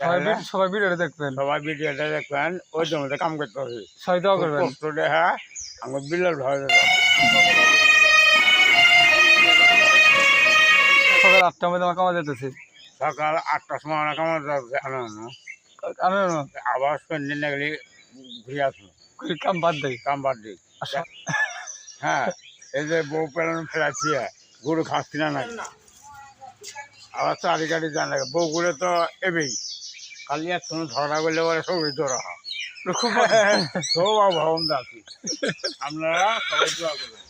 সবাই ভিডিওটা দেখবেন, সবাই ভিডিওটা দেখবেন, ওই জমিতে কাম করতে হবে, সবাই দোয়া করবেন। কষ্ট দেখা আমার বিলের ভয় সকাল 8টার মধ্যে আমার কামা যেতেছি, সকাল 8টার সময় অনেক আমার যাচ্ছে আবার সন্ধ্যে না গেলে ঘুরে আসবো, কাম বাদ দেয়। কাম বাদ দিই। হ্যাঁ, এই যে বউ পেলানো ফেলাচ্ছি গরু খাচ্ছি না নাকি আবার চারি গাড়ি জান লাগে বউ গুলো তো এবেই খালি একসঙ্গে ঝগড়া করলে বলে সবই জোড়া হয় খুব সব ভবন আছি আপনারা সবাই দোয়া করবেন।